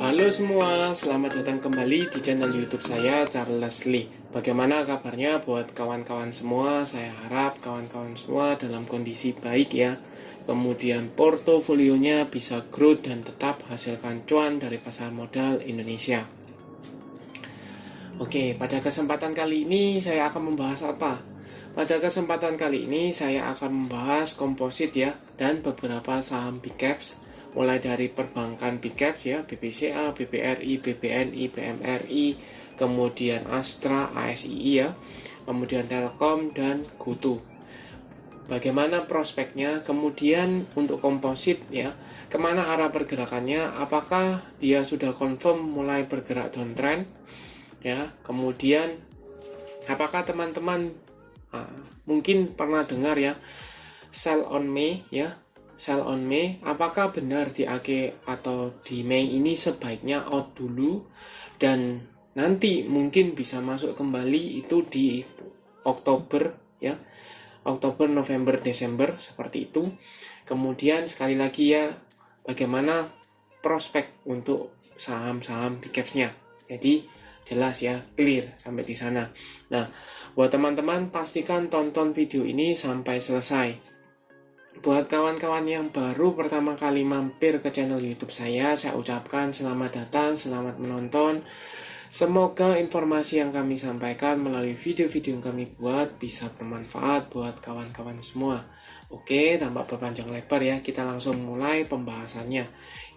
Halo semua, selamat datang kembali di channel YouTube saya, Charles Lee. Bagaimana kabarnya buat kawan-kawan semua? Saya harap kawan-kawan semua dalam kondisi baik ya. Kemudian portofolionya bisa growth dan tetap hasilkan cuan dari pasar modal Indonesia. Oke, pada kesempatan kali ini saya akan membahas apa? Pada kesempatan kali ini saya akan membahas komposit ya, dan beberapa saham big caps, mulai dari perbankan big caps ya, BBCA, BBRI, BBNI, BMRI, kemudian Astra, ASII ya, kemudian Telkom dan GoTo. Bagaimana prospeknya, kemudian untuk komposit ya, kemana arah pergerakannya, apakah dia sudah confirm mulai bergerak downtrend ya, kemudian apakah teman-teman mungkin pernah dengar ya, sell on May ya, sell on May, apakah benar di AG atau di Mei ini sebaiknya out dulu dan nanti mungkin bisa masuk kembali itu di Oktober ya, Oktober, November, Desember seperti itu. Kemudian sekali lagi ya, bagaimana prospek untuk saham-saham big caps-nya. Jadi jelas ya, clear sampai di sana. Nah, buat teman-teman pastikan tonton video ini sampai selesai. Buat kawan-kawan yang baru pertama kali mampir ke channel YouTube saya ucapkan selamat datang, selamat menonton. Semoga informasi yang kami sampaikan melalui video-video yang kami buat bisa bermanfaat buat kawan-kawan semua. Oke, tanpa berpanjang lebar ya, kita langsung mulai pembahasannya.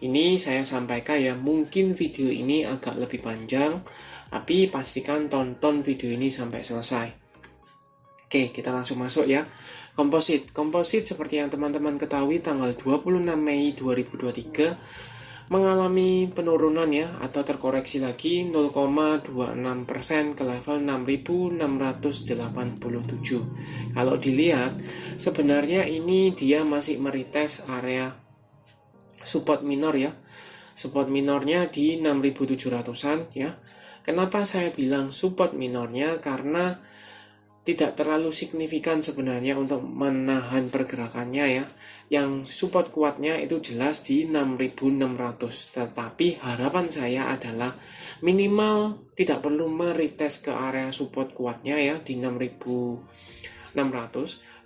Ini saya sampaikan ya, mungkin video ini agak lebih panjang, tapi pastikan tonton video ini sampai selesai. Oke, kita langsung masuk ya. Komposit seperti yang teman-teman ketahui tanggal 26 Mei 2023 mengalami penurunan ya, atau terkoreksi lagi 0,26% ke level 6.687. Kalau dilihat sebenarnya ini dia masih meretest area support minor ya. Support minornya di 6.700-an ya. Kenapa saya bilang support minornya? Karena tidak terlalu signifikan sebenarnya untuk menahan pergerakannya ya. Yang support kuatnya itu jelas di 6.600. Tetapi harapan saya adalah minimal tidak perlu meretest ke area support kuatnya ya di 6.600.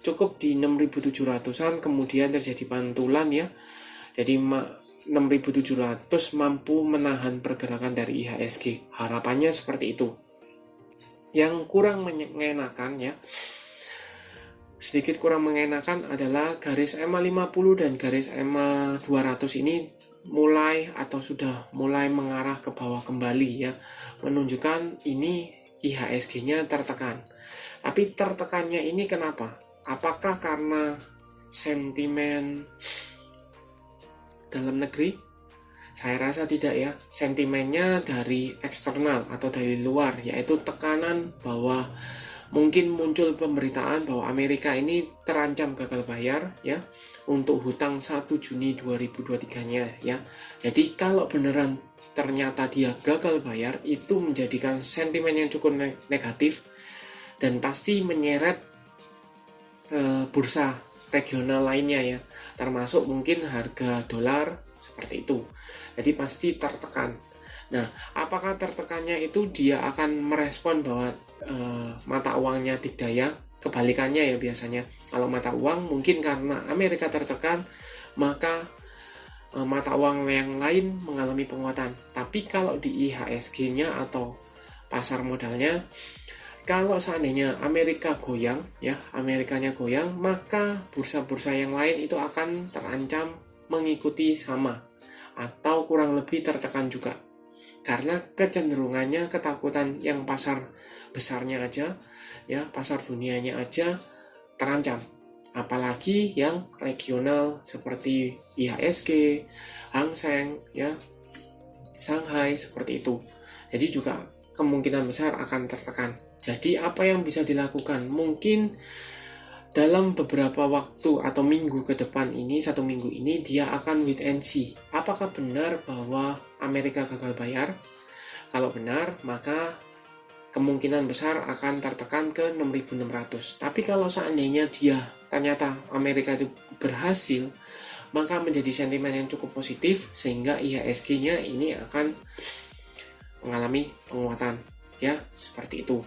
Cukup di 6.700-an kemudian terjadi pantulan ya. Jadi 6.700 mampu menahan pergerakan dari IHSG. Harapannya seperti itu. Yang kurang mengenakan ya, sedikit kurang mengenakan adalah garis EMA 50 dan garis EMA 200 ini mulai atau sudah mulai mengarah ke bawah kembali ya, menunjukkan ini IHSG-nya tertekan. Tapi tertekannya ini kenapa? Apakah karena sentimen dalam negeri? Saya rasa tidak ya, sentimennya dari eksternal atau dari luar, yaitu tekanan bahwa mungkin muncul pemberitaan bahwa Amerika ini terancam gagal bayar ya untuk hutang 1 Juni 2023-nya ya. Jadi kalau beneran ternyata dia gagal bayar, itu menjadikan sentimen yang cukup negatif dan pasti menyeret bursa regional lainnya ya, termasuk mungkin harga dolar seperti itu. Jadi pasti tertekan. Nah, apakah tertekannya itu dia akan merespon bahwa mata uangnya didaya? Kebalikannya ya biasanya. Kalau mata uang mungkin karena Amerika tertekan, maka mata uang yang lain mengalami penguatan. Tapi kalau di IHSG-nya atau pasar modalnya, kalau seandainya Amerika goyang ya, Amerikanya goyang, maka bursa-bursa yang lain itu akan terancam mengikuti sama atau kurang lebih tertekan juga, karena kecenderungannya ketakutan yang pasar besarnya aja ya, pasar dunianya aja terancam, apalagi yang regional seperti IHSG, Hang Seng ya, Shanghai seperti itu. Jadi juga kemungkinan besar akan tertekan. Jadi apa yang bisa dilakukan? Mungkin dalam beberapa waktu atau minggu ke depan ini, 1 minggu ini dia akan wait and see. Apakah benar bahwa Amerika gagal bayar? Kalau benar, maka kemungkinan besar akan tertekan ke 6.600. Tapi kalau seandainya dia ternyata Amerika itu berhasil maka menjadi sentimen yang cukup positif sehingga IHSG-nya ini akan mengalami penguatan ya, seperti itu.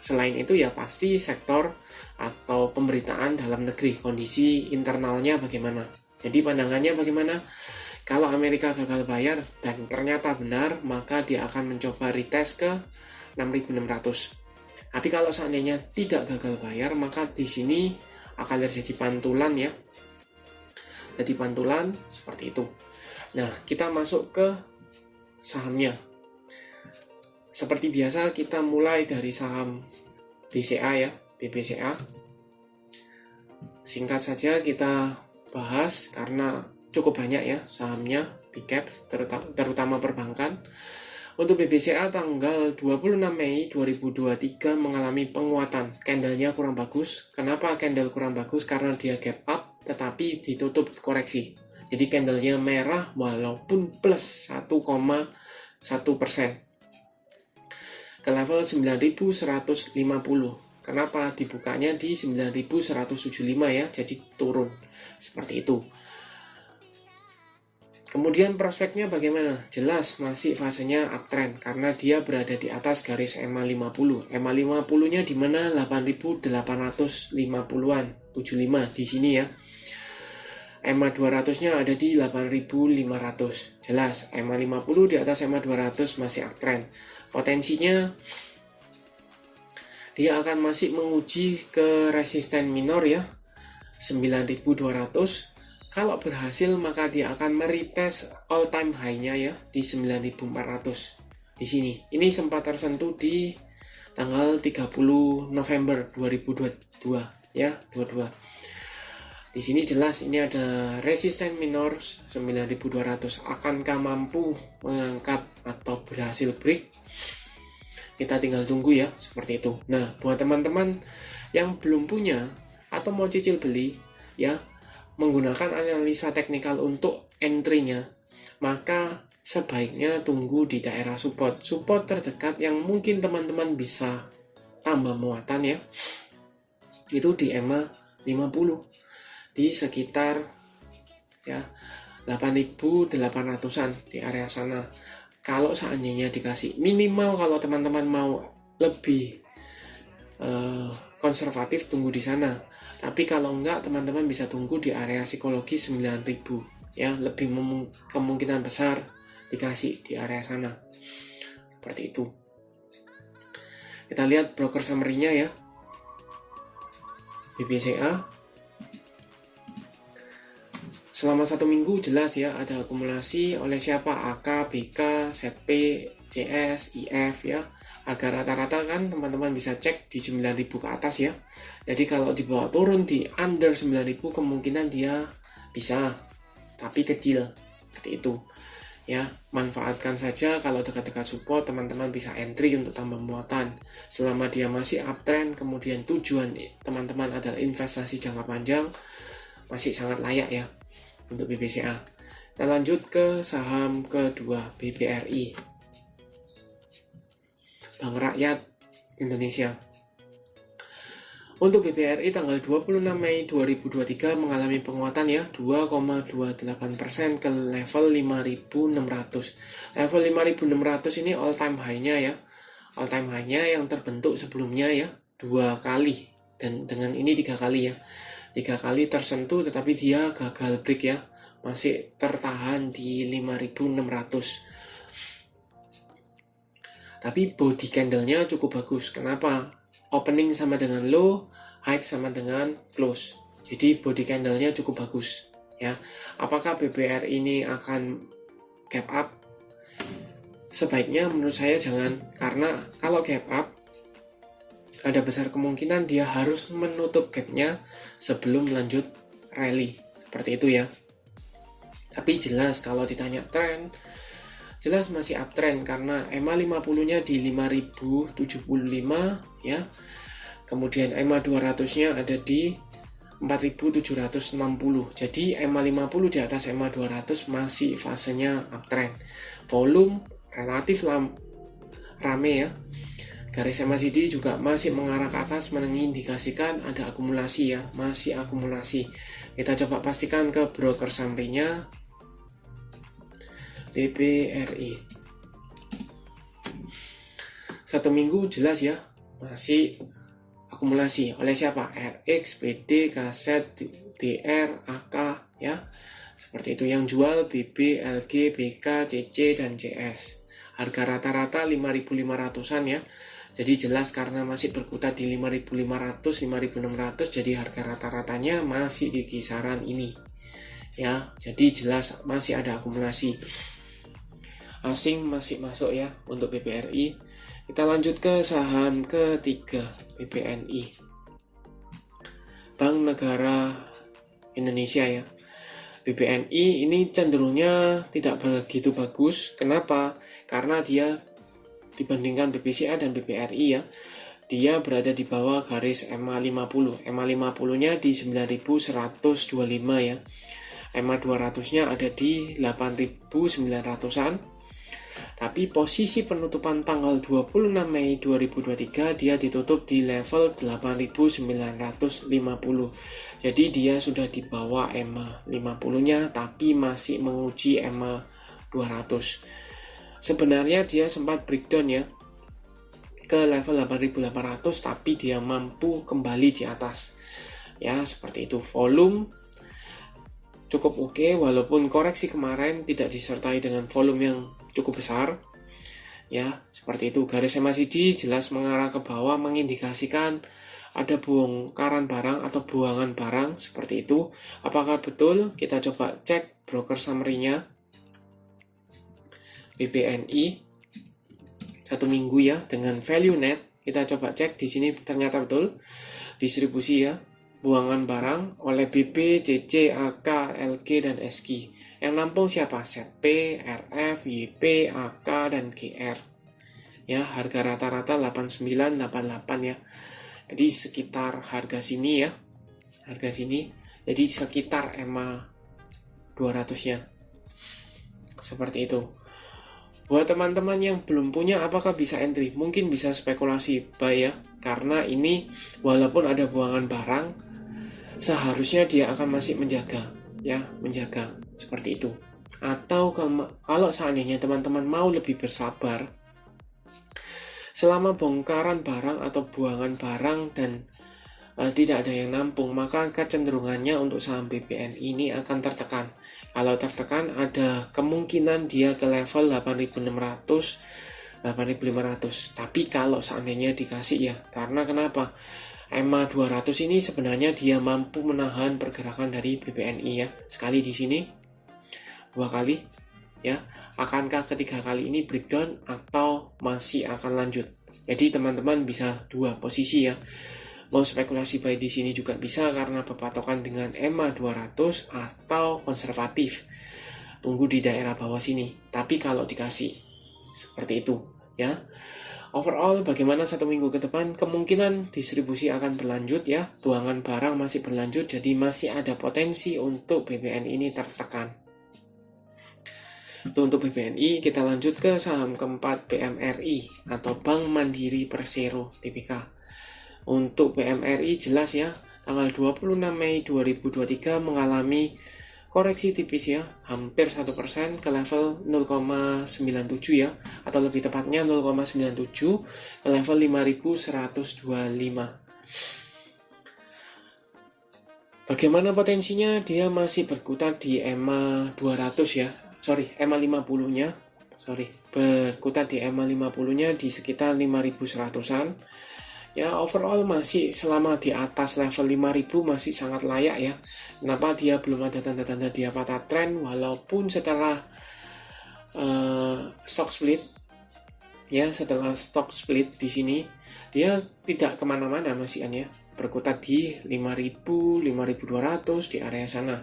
Selain itu ya pasti sektor atau pemberitaan dalam negeri, kondisi internalnya bagaimana. Jadi pandangannya bagaimana? Kalau Amerika gagal bayar dan ternyata benar, maka dia akan mencoba retest ke 6.600. Tapi kalau seandainya tidak gagal bayar, maka di sini akan terjadi pantulan ya. Jadi pantulan seperti itu. Nah, kita masuk ke sahamnya. Seperti biasa kita mulai dari saham BCA ya, BBCA. Singkat saja kita bahas karena cukup banyak ya sahamnya, big cap, terutama perbankan. Untuk BBCA tanggal 26 Mei 2023 mengalami penguatan. Candlenya kurang bagus. Kenapa candle kurang bagus? Karena dia gap up tetapi ditutup koreksi. Jadi candlenya merah walaupun plus 1,1% ke level 9.150. Kenapa dibukanya di 9.175 ya? Jadi turun seperti itu. Kemudian prospeknya bagaimana? Jelas masih fasenya uptrend karena dia berada di atas garis EMA 50. EMA 50-nya di mana 8.850-an, 75 di sini ya. EMA 200-nya ada di 8.500. Jelas EMA 50 di atas EMA 200 masih uptrend. Potensinya dia akan masih menguji ke resisten minor ya, 9.200. Kalau berhasil maka dia akan meretest all time high-nya ya di 9.400 di sini. Ini sempat tersentuh di tanggal 30 November 2022 ya, 22. Di sini jelas ini ada resisten minor 9.200. Akankah mampu mengangkat atau berhasil break? Kita tinggal tunggu ya, seperti itu. Nah, buat teman-teman yang belum punya atau mau cicil beli ya, menggunakan analisa teknikal untuk entry-nya, maka sebaiknya tunggu di daerah support terdekat yang mungkin teman-teman bisa tambah muatan ya, itu di EMA 50 di sekitar ya 8.800-an di area sana. Kalau seandainya dikasih minimal, kalau teman-teman mau lebih konservatif, tunggu di sana. Tapi kalau enggak, teman-teman bisa tunggu di area psikologi 9.000 ya, lebih kemungkinan besar dikasih di area sana. Seperti itu. Kita lihat broker summary-nya ya. BBCA selama 1 minggu jelas ya ada akumulasi oleh siapa? AK, BK, ZP, CS, IF ya. Agar rata-rata kan teman-teman bisa cek di 9.000 ke atas ya. Jadi kalau dibawa turun di under 9.000 kemungkinan dia bisa, tapi kecil seperti itu ya. Manfaatkan saja kalau dekat-dekat support, teman-teman bisa entry untuk tambah muatan. Selama dia masih uptrend, kemudian tujuan teman-teman adalah investasi jangka panjang, masih sangat layak ya untuk BBCA. Kita lanjut ke saham kedua, BBRI, Bank Rakyat Indonesia. Untuk BBRI tanggal 26 Mei 2023 mengalami penguatan ya, 2,28% ke level 5.600. Level 5.600 ini all time high-nya ya. All time high-nya yang terbentuk sebelumnya ya, 2 kali. Dan dengan ini 3 kali ya. 3 kali tersentuh tetapi dia gagal break ya. Masih tertahan di 5.600. Tapi body candle-nya cukup bagus. Kenapa? Opening sama dengan low, high sama dengan close. Jadi body candle-nya cukup bagus ya. Apakah BBR ini akan gap up? Sebaiknya menurut saya jangan, karena kalau gap up ada besar kemungkinan dia harus menutup gap-nya sebelum lanjut rally. Seperti itu ya. Tapi jelas kalau ditanya tren, jelas masih uptrend karena EMA 50-nya di 5.075 ya. Kemudian EMA 200-nya ada di 4.760. Jadi EMA 50 di atas EMA 200 masih fasenya uptrend. Volume relatif rame ya. Garis MACD juga masih mengarah ke atas, mengindikasikan ada akumulasi ya, masih akumulasi. Kita coba pastikan ke broker summary-nya BBRI. 1 minggu jelas ya, masih akumulasi oleh siapa? RX, PD, KZ, DR, AK ya. Seperti itu. Yang jual BB, LG, BK, CC dan CS. Harga rata-rata 5.500-an ya. Jadi jelas karena masih berkutat di 5.500, 5.600, jadi harga rata-ratanya masih di kisaran ini. Ya, jadi jelas masih ada akumulasi. Asing masih masuk ya untuk BBRI. Kita lanjut ke saham ketiga, BBNI. Bank Negara Indonesia ya. BBNI ini cenderungnya tidak begitu bagus. Kenapa? Karena dia dibandingkan BBCA dan BBRI ya, dia berada di bawah garis EMA 50. EMA 50-nya di 9.125 ya. EMA 200-nya ada di 8.900-an. Tapi posisi penutupan tanggal 26 Mei 2023 dia ditutup di level 8.950. Jadi dia sudah di bawah EMA 50-nya tapi masih menguji EMA 200. Sebenarnya dia sempat breakdown ya ke level 8.800 tapi dia mampu kembali di atas. Ya, seperti itu. Volume cukup oke walaupun koreksi kemarin tidak disertai dengan volume yang cukup besar. Ya, seperti itu. Garis MACD jelas mengarah ke bawah mengindikasikan ada bongkaran barang atau buangan barang seperti itu. Apakah betul? Kita coba cek broker summary-nya. BBNI 1 minggu ya dengan value net, kita coba cek di sini ternyata betul distribusi ya, buangan barang oleh BB, CC, AK, LG dan SK. Yang nampung siapa? ZP, RF, YP, AK dan GR. Ya, harga rata-rata 8988 ya. Jadi sekitar harga sini ya. Harga sini. Jadi sekitar EMA 200-nya. Seperti itu. Buat teman-teman yang belum punya, apakah bisa entry? Mungkin bisa spekulasi buy ya, karena ini walaupun ada buangan barang, seharusnya dia akan masih menjaga, ya, menjaga seperti itu. Atau kalau seandainya teman-teman mau lebih bersabar, selama bongkaran barang atau buangan barang dan tidak ada yang nampung, maka kecenderungannya untuk saham BBNI ini akan tertekan. Kalau tertekan ada kemungkinan dia ke level 8.600, 8.500. Tapi kalau seandainya dikasih ya, karena kenapa? EMA 200 ini sebenarnya dia mampu menahan pergerakan dari BBNI ya. Sekali di sini, 2 kali ya. Akankah ketiga kali ini breakdown atau masih akan lanjut? Jadi teman-teman bisa 2 posisi ya. Mau spekulasi buy di sini juga bisa karena berpatokan dengan EMA 200 atau konservatif. Tunggu di daerah bawah sini. Tapi kalau dikasih seperti itu ya. Overall bagaimana 1 minggu ke depan? Kemungkinan distribusi akan berlanjut ya. Buangan barang masih berlanjut, jadi masih ada potensi untuk BBNI ini tertekan. Itu untuk BBNI. Kita lanjut ke saham keempat, BMRI atau Bank Mandiri Persero Tbk. Untuk BMRI jelas ya, tanggal 26 Mei 2023 mengalami koreksi tipis ya, hampir 1% ke level 0,97 ya, atau lebih tepatnya 0,97 ke level 5.125. Bagaimana potensinya? Dia masih berkutat di EMA 200 ya, EMA 50-nya, berkutat di EMA 50-nya di sekitar 5.100-an. Ya, overall masih selama di atas level 5.000 masih sangat layak ya. Kenapa dia belum ada tanda-tanda dia patah tren walaupun setelah stock split ya, setelah stock split di sini dia tidak kemana-mana masih kan ya, berkutat di 5.000, 5.200 di area sana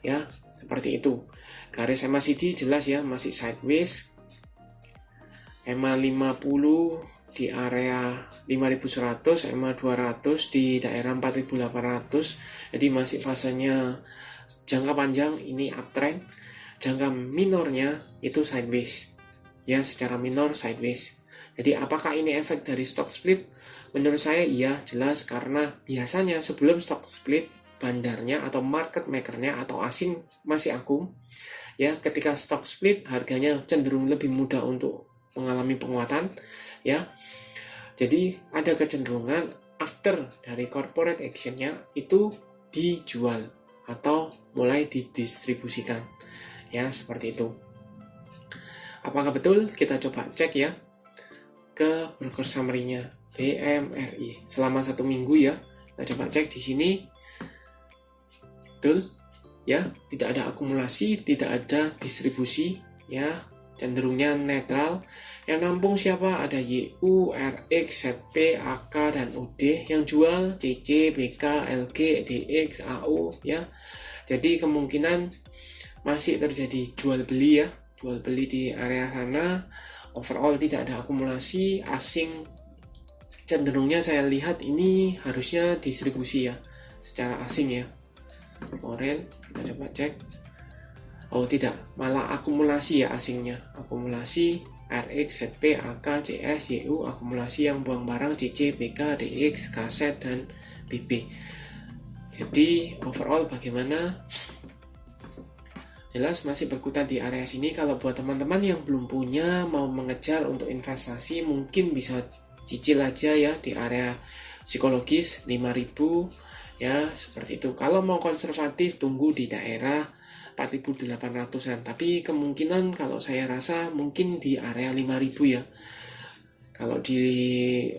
ya, seperti itu. Garis MACD jelas ya, masih sideways. EMA 50 di area 5.100, EMA 200 di daerah 4.800. Jadi masih fasenya jangka panjang ini uptrend, jangka minornya itu sideways. Ya, secara minor sideways. Jadi apakah ini efek dari stock split? Menurut saya iya, jelas, karena biasanya sebelum stock split bandarnya atau market makernya atau asing masih akum ya. Ketika stock split harganya cenderung lebih mudah untuk mengalami penguatan ya. Jadi ada kecenderungan after dari corporate actionnya itu dijual atau mulai didistribusikan ya, seperti itu. Apakah betul? Kita coba cek ya ke broker summary-nya BMRI selama 1 minggu ya. Kita coba cek di sini. Betul ya, tidak ada akumulasi, tidak ada distribusi ya, cenderungnya netral. Yang nampung siapa? Ada YU, RX, ZP, AK, dan UD. Yang jual CC, BK, LG, DX, AU ya. Jadi kemungkinan masih terjadi jual beli ya, jual beli di area sana. Overall tidak ada akumulasi. Asing cenderungnya saya lihat ini harusnya distribusi ya, secara asing ya. Kemarin kita coba cek. Oh tidak, malah akumulasi ya asingnya. Akumulasi RX, ZP, AK, CS, YU, akumulasi yang buang barang CC, BK, DX, kaset, dan BB. Jadi overall bagaimana? Jelas masih berkutat di area sini. Kalau buat teman-teman yang belum punya, mau mengejar untuk investasi, mungkin bisa cicil aja ya di area psikologis 5.000 ya, seperti itu. Kalau mau konservatif tunggu di daerah 4.800-an, tapi kemungkinan kalau saya rasa mungkin di area 5.000 ya. Kalau di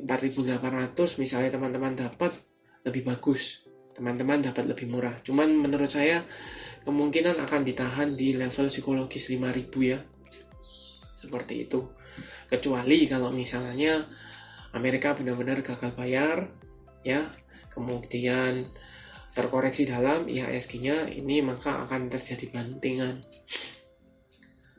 4.800 misalnya teman-teman dapat lebih bagus, teman-teman dapat lebih murah. Cuman menurut saya kemungkinan akan ditahan di level psikologis 5.000 ya, seperti itu. Kecuali kalau misalnya Amerika benar-benar gagal bayar ya, kemudian terkoreksi dalam IHSG-nya ini, maka akan terjadi bantingan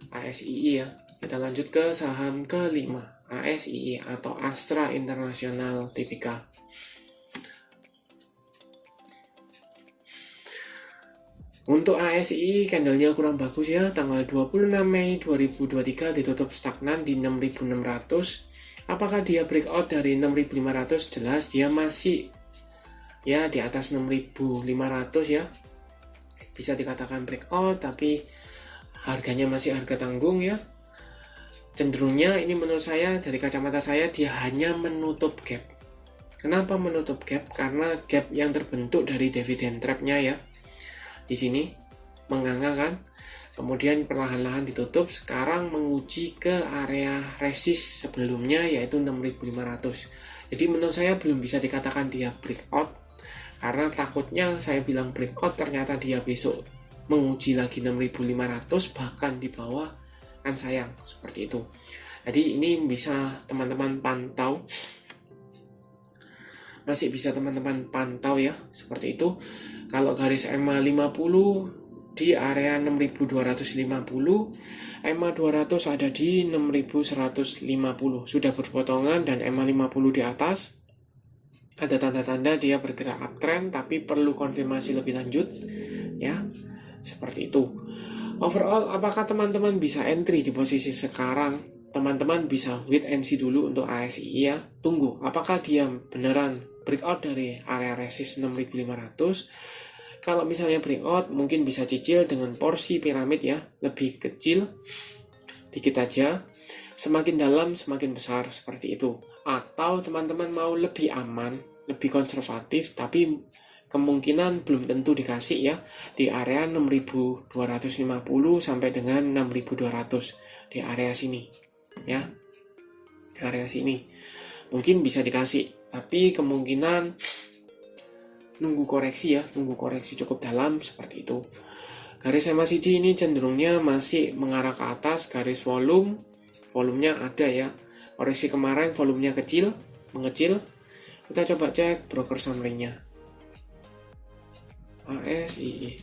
ASII ya. Kita lanjut ke saham kelima, ASII atau Astra International Tbk. Untuk ASI candlenya kurang bagus ya, tanggal 26 Mei 2023 ditutup stagnan di 6.600. Apakah dia breakout dari 6.500? Jelas dia masih ya di atas 6.500 ya. Bisa dikatakan breakout, tapi harganya masih harga tanggung ya. Cenderungnya ini menurut saya, dari kacamata saya, dia hanya menutup gap. Kenapa menutup gap? Karena gap yang terbentuk dari dividend trap-nya ya. Di sini menganga kan, kemudian perlahan-lahan ditutup, sekarang menguji ke area resist sebelumnya yaitu 6.500. Jadi menurut saya belum bisa dikatakan dia breakout, karena takutnya saya bilang breakout ternyata dia besok menguji lagi 6.500 bahkan di bawah, kan sayang, seperti itu. Jadi ini bisa teman-teman pantau, masih bisa teman-teman pantau ya, seperti itu. Kalau garis EMA 50 di area 6.250, EMA 200 ada di 6.150, sudah berpotongan, dan EMA 50 di atas. Ada tanda-tanda dia bergerak uptrend, tapi perlu konfirmasi lebih lanjut ya, seperti itu. Overall, apakah teman-teman bisa entry di posisi sekarang? Teman-teman bisa wait and see dulu untuk ASI ya. Tunggu, apakah dia beneran breakout dari area resist 6.500? Kalau misalnya breakout, mungkin bisa cicil dengan porsi piramid ya, lebih kecil, dikit aja. Semakin dalam, semakin besar, seperti itu. Atau teman-teman mau lebih aman, lebih konservatif, tapi kemungkinan belum tentu dikasih ya, di area 6.250 sampai dengan 6.200, di area sini ya, di area sini mungkin bisa dikasih, tapi kemungkinan nunggu koreksi ya, nunggu koreksi cukup dalam, seperti itu. Garis MACD ini cenderungnya masih mengarah ke atas. Garis volumenya ada ya, koreksi kemarin volumenya kecil, mengecil. Kita coba cek broker summary-nya ASII.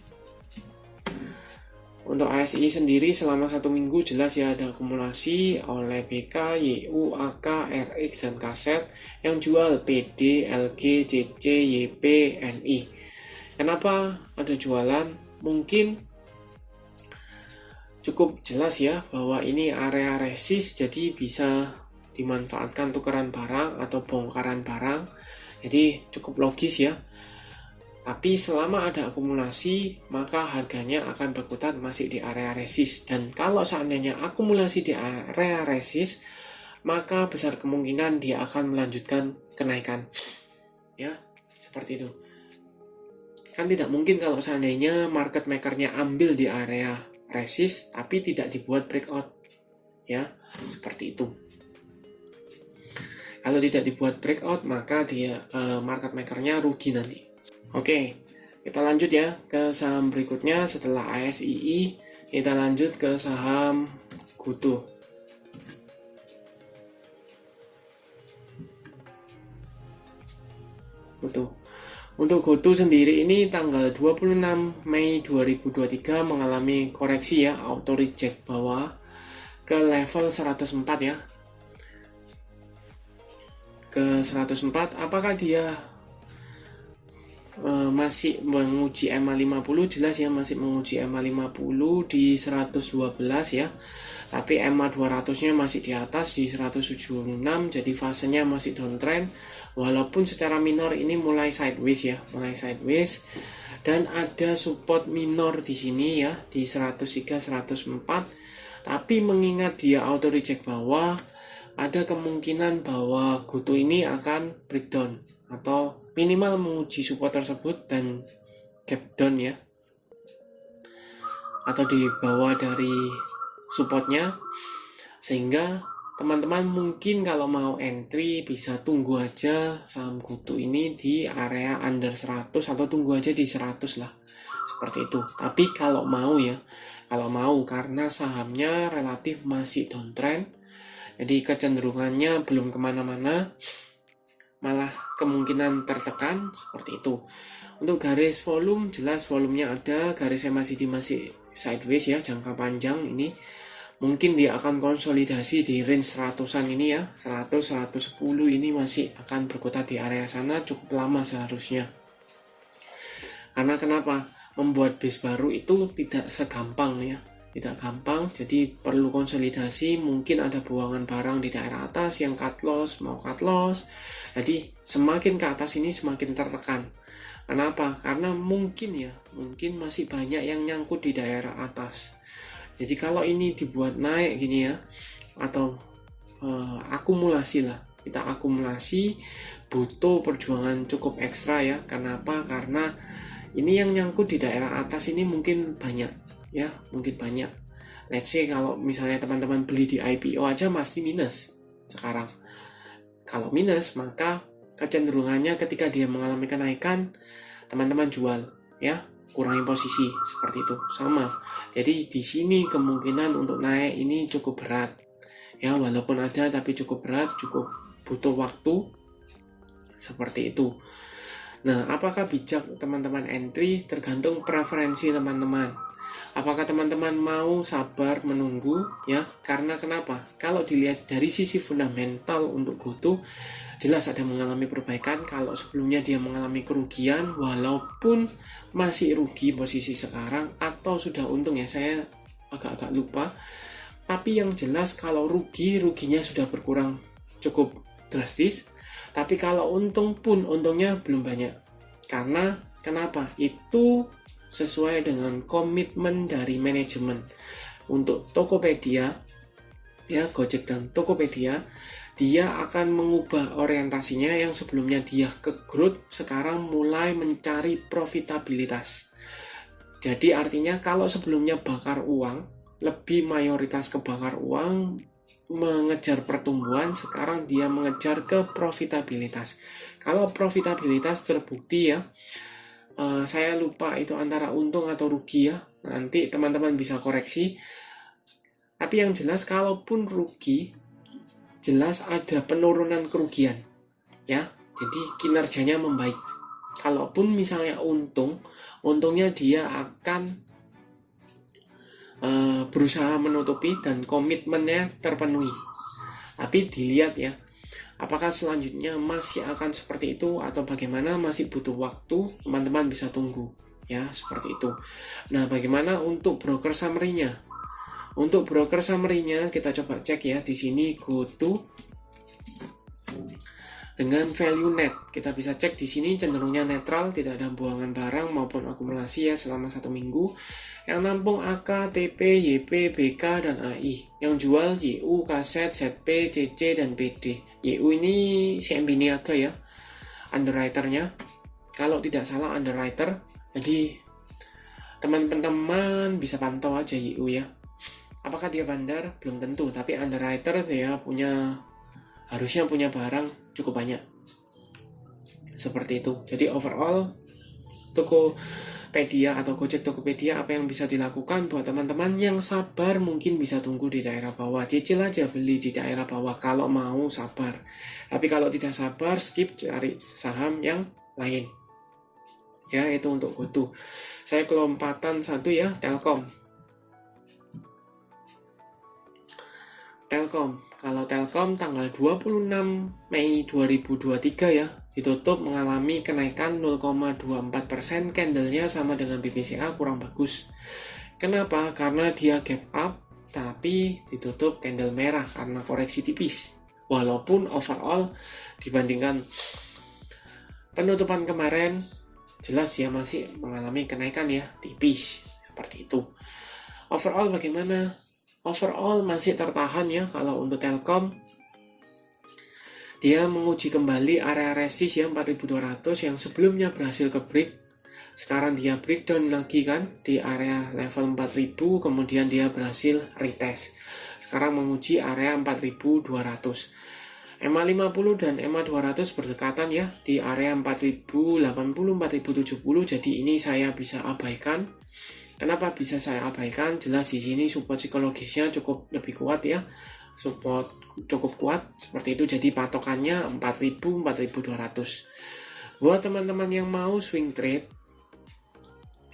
Untuk ASI sendiri selama 1 minggu jelas ya ada akumulasi oleh BK, YU, AK, RX, dan kaset. Yang jual PD, LG, CC, YP, NI. Kenapa ada jualan? Mungkin cukup jelas ya bahwa ini area resist, jadi bisa dimanfaatkan tukeran barang atau bongkaran barang. Jadi cukup logis ya. Tapi selama ada akumulasi, maka harganya akan berkutat masih di area resist. Dan kalau seandainya akumulasi di area resist, maka besar kemungkinan dia akan melanjutkan kenaikan. Ya, seperti itu. Kan tidak mungkin kalau seandainya market makernya ambil di area resist, tapi tidak dibuat breakout. Ya, seperti itu. Kalau tidak dibuat breakout, maka dia market makernya rugi nanti. Oke, kita lanjut ya ke saham berikutnya. Setelah ASII, kita lanjut ke saham GoTo. Untuk GoTo sendiri ini tanggal 26 Mei 2023 mengalami koreksi ya, auto reject bawah ke level 104 ya. Ke 104, apakah dia masih menguji EMA 50? Jelas ya, masih menguji EMA 50 di 112 ya, tapi EMA 200 nya masih di atas di 176, jadi fasenya masih downtrend, walaupun secara minor ini mulai sideways ya, dan ada support minor di sini ya, di 103 104. Tapi mengingat dia auto reject bawah, ada kemungkinan bahwa GoTo ini akan breakdown atau minimal menguji support tersebut dan gap down ya, atau di bawah dari supportnya, sehingga teman-teman mungkin kalau mau entry bisa tunggu aja saham GoTo ini di area under 100 atau tunggu aja di 100 lah, seperti itu. Tapi kalau mau karena sahamnya relatif masih downtrend, jadi kecenderungannya belum kemana-mana, malah kemungkinan tertekan, seperti itu. Untuk garis volume, jelas volumenya ada, garisnya masih sideways ya, jangka panjang ini. Mungkin dia akan konsolidasi di range 100-an ini ya, 100-110 ini masih akan berkutat di area sana cukup lama seharusnya. Karena kenapa? Membuat base baru itu tidak segampang ya, tidak gampang, jadi perlu konsolidasi, mungkin ada buangan barang di daerah atas yang cut loss, jadi semakin ke atas ini semakin tertekan. Kenapa? Karena mungkin masih banyak yang nyangkut di daerah atas. Jadi kalau ini dibuat naik gini ya, atau akumulasi lah, kita akumulasi, butuh perjuangan cukup ekstra ya. Kenapa? Karena ini yang nyangkut di daerah atas ini mungkin banyak ya, mungkin banyak. Let's say kalau misalnya teman-teman beli di IPO aja masih minus sekarang. Kalau minus, maka kecenderungannya ketika dia mengalami kenaikan, teman-teman jual ya, kurangi posisi, seperti itu. Sama. Jadi di sini kemungkinan untuk naik ini cukup berat ya, walaupun ada tapi cukup berat, cukup butuh waktu, seperti itu. Nah, apakah bijak teman-teman entry? Tergantung preferensi teman-teman. Apakah teman-teman mau sabar menunggu ya? Karena kenapa? Kalau dilihat dari sisi fundamental untuk GoTo, jelas ada mengalami perbaikan. Kalau sebelumnya dia mengalami kerugian, walaupun masih rugi posisi sekarang atau sudah untung ya, saya agak-agak lupa. Tapi yang jelas kalau ruginya sudah berkurang cukup drastis. Tapi kalau untung pun untungnya belum banyak. Karena kenapa? Itu sesuai dengan komitmen dari manajemen. Untuk Tokopedia ya, Gojek dan Tokopedia, dia akan mengubah orientasinya yang sebelumnya dia ke growth, sekarang mulai mencari profitabilitas. Jadi artinya kalau sebelumnya bakar uang, lebih mayoritas ke bakar uang, mengejar pertumbuhan, sekarang dia mengejar ke profitabilitas. Kalau profitabilitas terbukti ya, saya lupa itu antara untung atau rugi ya, nanti teman-teman bisa koreksi. Tapi yang jelas kalaupun rugi, jelas ada penurunan kerugian ya, jadi kinerjanya membaik. Kalaupun misalnya untungnya dia akan berusaha menutupi dan komitmennya terpenuhi. Tapi dilihat ya, apakah selanjutnya masih akan seperti itu atau bagaimana, masih butuh waktu, teman-teman bisa tunggu ya, seperti itu. Nah, bagaimana untuk broker summary-nya? Untuk broker summary-nya kita coba cek ya, di sini GoTo. dengan value net. Kita bisa cek di sini cenderungnya netral, tidak ada buangan barang maupun akumulasi ya selama 1 minggu. Yang nampung AK, TP, YP, BK, dan AI. Yang jual YU, Kaset, ZP, CC, dan PD. YU ini CMB Niaga ya, underwriternya. Kalau tidak salah underwriter. Jadi teman-teman bisa pantau aja YU ya. Apakah dia bandar? Belum tentu, tapi underwriter dia harusnya punya barang cukup banyak. Seperti itu. Jadi overall Tokopedia atau Gojek Tokopedia, apa yang bisa dilakukan buat teman-teman yang sabar mungkin bisa tunggu di daerah bawah. Cicil aja beli di daerah bawah kalau mau sabar. Tapi kalau tidak sabar, skip, cari saham yang lain. Ya, itu untuk GoTo. Saya kelompatan satu ya, Telkom. Kalau Telkom tanggal 26 Mei 2023 ya, ditutup mengalami kenaikan 0,24%, candlenya sama dengan BPCA, kurang bagus. Kenapa? Karena dia gap up tapi ditutup candle merah karena koreksi tipis. Walaupun overall dibandingkan penutupan kemarin jelas ya masih mengalami kenaikan ya, tipis seperti itu. Overall bagaimana? Overall masih tertahan ya. Kalau untuk Telkom, dia menguji kembali area resist ya 4200 yang sebelumnya berhasil ke break. Sekarang dia breakdown lagi kan di area level 4000, kemudian dia berhasil retest. Sekarang menguji area 4200. EMA 50 dan EMA 200 berdekatan ya di area 4080, 4070. Jadi ini saya bisa abaikan. Kenapa bisa saya abaikan? Jelas di sini support psikologisnya cukup lebih kuat ya. Support cukup kuat seperti itu. Jadi patokannya 4000, 4200. Buat teman-teman yang mau swing trade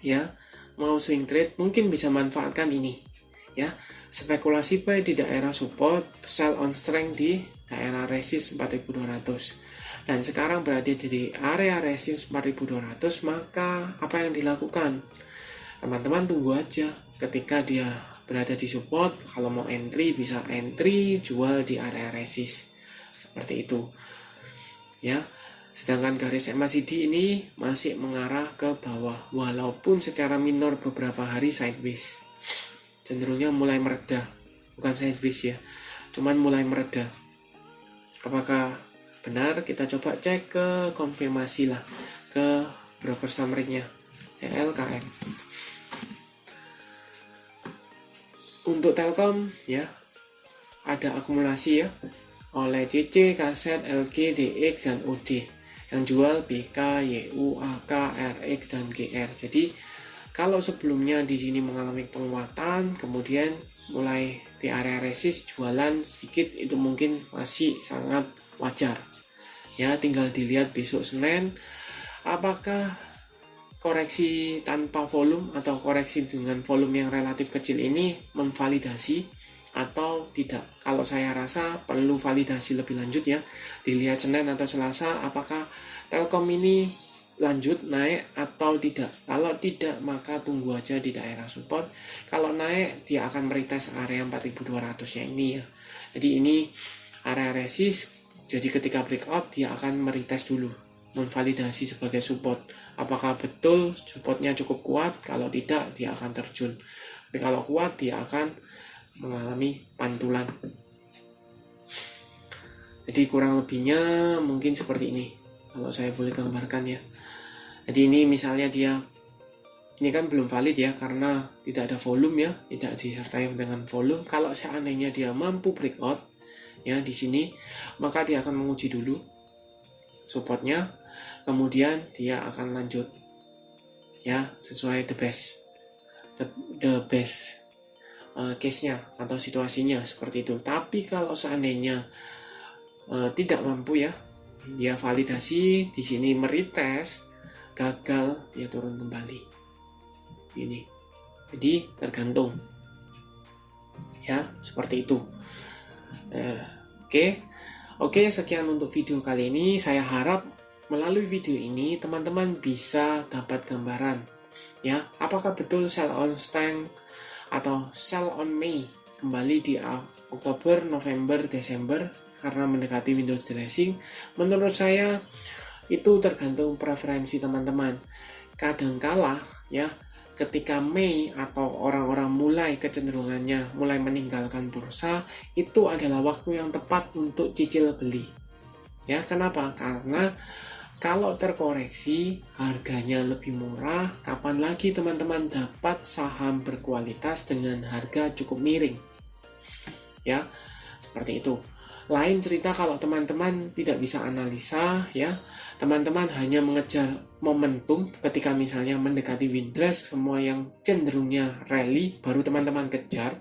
ya, mungkin bisa manfaatkan ini ya. Spekulasi buy di daerah support, sell on strength di daerah resist 4200. Dan sekarang berada di area resist 4200, maka apa yang dilakukan? Teman-teman tunggu aja ketika dia berada di support. Kalau mau entry bisa entry, jual di area resist seperti itu ya. Sedangkan garis MACD ini masih mengarah ke bawah walaupun secara minor beberapa hari sideways, cenderungnya mulai mereda, bukan sideways ya, cuman mulai mereda. Apakah benar? Kita coba cek ke konfirmasi lah ke broker summary-nya LKM. Untuk Telkom ya, ada akumulasi ya oleh CC, Kaset, LG, DX, dan OD. Yang jual BK, YU, AK, RX, dan GR. Jadi kalau sebelumnya di sini mengalami penguatan, kemudian mulai di area resist jualan sedikit, itu mungkin masih sangat wajar. Ya, tinggal dilihat besok Senin apakah koreksi tanpa volume atau koreksi dengan volume yang relatif kecil ini memvalidasi atau tidak. Kalau saya rasa perlu validasi lebih lanjut ya. Dilihat Senin atau Selasa apakah Telkom ini lanjut naik atau tidak. Kalau tidak maka tunggu aja di daerah support. Kalau naik dia akan meretest area 4200 nya ini ya. Jadi ini area resist. Jadi ketika breakout dia akan meretest dulu, memvalidasi sebagai support. Apakah betul supportnya cukup kuat? Kalau tidak dia akan terjun. Tapi kalau kuat dia akan mengalami pantulan. Jadi kurang lebihnya mungkin seperti ini kalau saya boleh gambarkan ya. Jadi ini misalnya dia ini kan belum valid ya karena tidak ada volume ya, tidak disertai dengan volume. Kalau seandainya dia mampu breakout ya di sini, maka dia akan menguji dulu supportnya, kemudian dia akan lanjut ya sesuai the best case-nya atau situasinya seperti itu. Tapi kalau seandainya tidak mampu ya, dia validasi di sini meretest, gagal dia turun kembali. Ini. Jadi tergantung. Ya, seperti itu. Oke, sekian untuk video kali ini. Saya harap melalui video ini teman-teman bisa dapat gambaran ya, apakah betul sell on strength atau sell on Mei kembali di Oktober, November, Desember karena mendekati Windows dressing. Menurut saya itu tergantung preferensi teman-teman. Kadangkala ya, ketika Mei atau orang-orang mulai kecenderungannya mulai meninggalkan bursa, itu adalah waktu yang tepat untuk cicil beli. Ya, kenapa? Karena kalau terkoreksi harganya lebih murah, kapan lagi teman-teman dapat saham berkualitas dengan harga cukup miring? Ya, seperti itu. Lain cerita kalau teman-teman tidak bisa analisa, ya, teman-teman hanya mengejar momentum ketika misalnya mendekati Windrest, semua yang cenderungnya rally baru teman-teman kejar.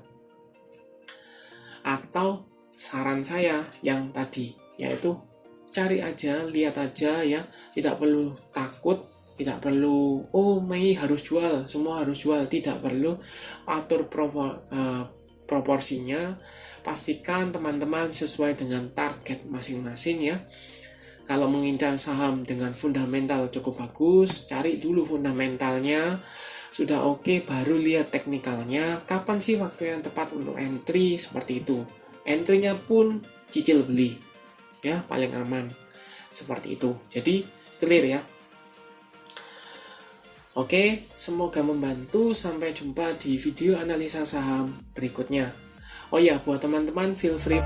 Atau saran saya yang tadi, yaitu cari aja, lihat aja ya, tidak perlu takut, tidak perlu Mei harus jual, semua harus jual, tidak perlu. Atur proporsinya, pastikan teman-teman sesuai dengan target masing-masing ya. Kalau mengincar saham dengan fundamental cukup bagus, cari dulu fundamentalnya, sudah oke, baru lihat teknikalnya, kapan sih waktu yang tepat untuk entry, seperti itu. Entry-nya pun cicil beli ya, paling aman seperti itu. Jadi clear ya. Oke, semoga membantu. Sampai jumpa di video analisa saham berikutnya. Oh ya, buat teman-teman feel free